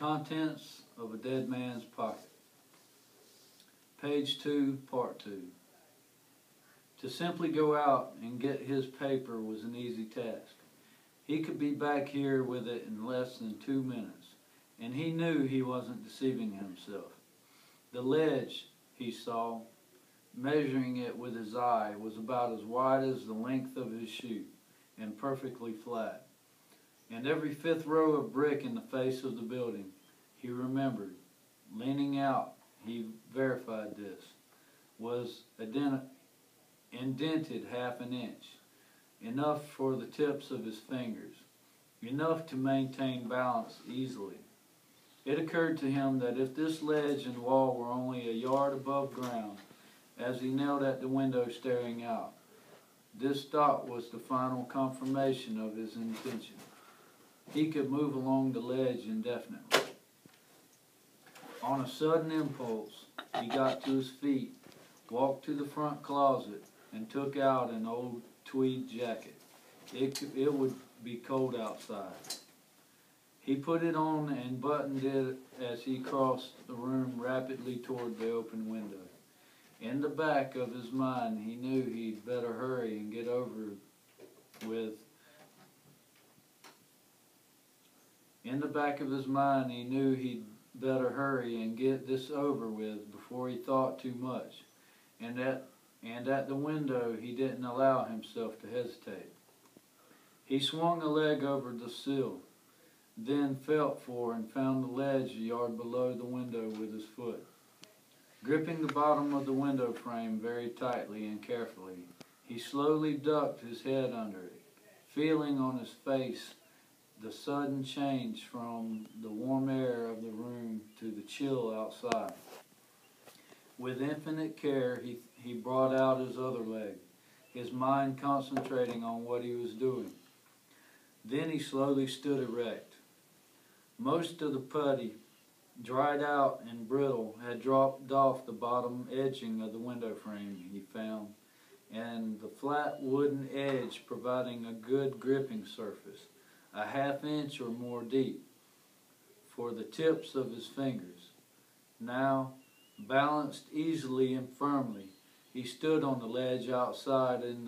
Contents of a Dead Man's Pocket. Page 2, Part 2. To simply go out and get his paper was an easy task. He could be back here with it in less than 2 minutes, and he knew he wasn't deceiving himself. The ledge, he saw, measuring it with his eye, was about as wide as the length of his shoe, and perfectly flat. And every fifth row of brick in the face of the building, he remembered, leaning out, he verified this, was indented half an inch, enough for the tips of his fingers, enough to maintain balance easily. It occurred to him that if this ledge and wall were only a yard above ground, as he knelt at the window staring out, this thought was the final confirmation of his intention. He could move along the ledge indefinitely. On a sudden impulse, he got to his feet, walked to the front closet, and took out an old tweed jacket. It would be cold outside. He put it on and buttoned it as he crossed the room rapidly toward the open window. In the back of his mind, he knew he'd better hurry and get over with. In the back of his mind, he knew he'd better hurry and get this over with before he thought too much. And at the window, he didn't allow himself to hesitate. He swung a leg over the sill, then felt for and found the ledge a yard below the window with his foot. Gripping the bottom of the window frame very tightly and carefully, he slowly ducked his head under it, feeling on his face the sudden change from the warm air of the room to the chill outside. With infinite care, he brought out his other leg, his mind concentrating on what he was doing. Then he slowly stood erect. Most of the putty, dried out and brittle, had dropped off the bottom edging of the window frame, he found, and the flat wooden edge providing a good gripping surface, a half-inch or more deep, for the tips of his fingers. Now, balanced easily and firmly, he stood on the ledge outside in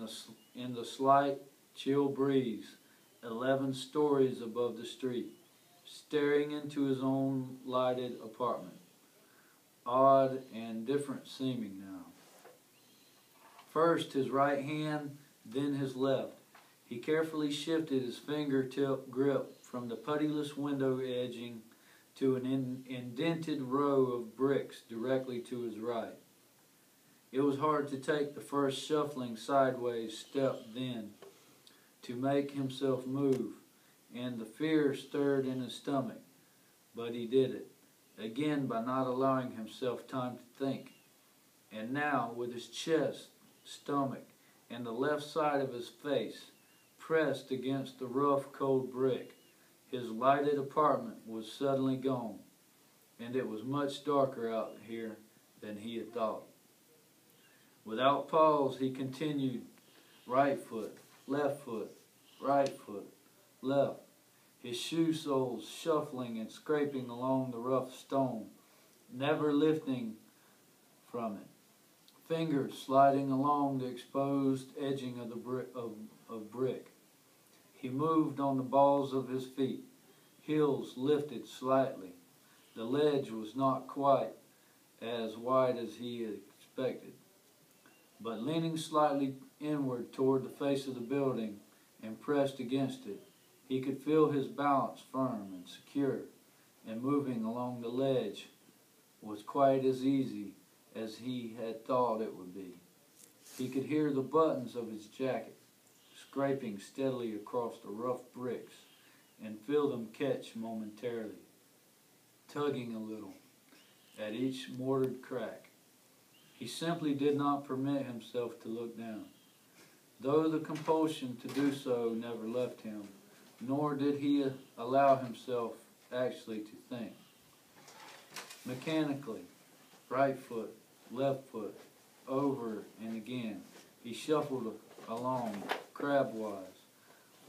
the slight, chill breeze, 11 stories above the street, staring into his own lighted apartment. Odd and different seeming now. First his right hand, then his left. He carefully shifted his fingertip grip from the puttyless window edging to an indented row of bricks directly to his right. It was hard to take the first shuffling sideways step then, to make himself move, and the fear stirred in his stomach, but he did it, again by not allowing himself time to think. And now, with his chest, stomach, and the left side of his face pressed against the rough, cold brick, his lighted apartment was suddenly gone, and it was much darker out here than he had thought. Without pause, he continued, right foot, left foot, right foot, left, his shoe soles shuffling and scraping along the rough stone, never lifting from it, fingers sliding along the exposed edging of the brick. He moved on the balls of his feet, heels lifted slightly. The ledge was not quite as wide as he had expected, but leaning slightly inward toward the face of the building and pressed against it, he could feel his balance firm and secure, and moving along the ledge was quite as easy as he had thought it would be. He could hear the buttons of his jacket scraping steadily across the rough bricks and feel them catch momentarily, tugging a little at each mortared crack. He simply did not permit himself to look down, though the compulsion to do so never left him, nor did he allow himself actually to think. Mechanically, right foot, left foot, over and again, he shuffled along crabwise,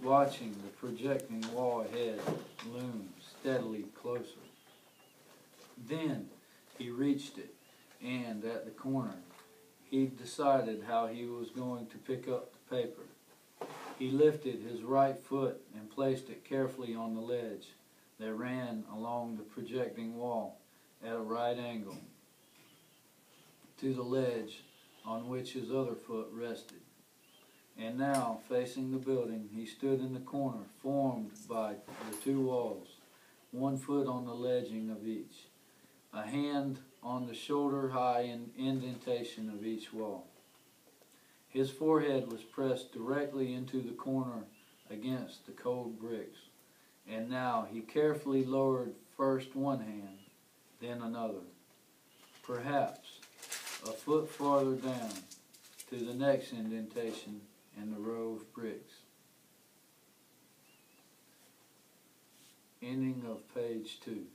watching the projecting wall ahead loom steadily closer. Then he reached it, and at the corner, he decided how he was going to pick up the paper. He lifted his right foot and placed it carefully on the ledge that ran along the projecting wall at a right angle to the ledge on which his other foot rested. And now, facing the building, he stood in the corner formed by the two walls, 1 foot on the ledging of each, a hand on the shoulder-high indentation of each wall. His forehead was pressed directly into the corner against the cold bricks, and now he carefully lowered first one hand, then another, perhaps a foot farther down to the next indentation in the row of bricks. Ending of page 2.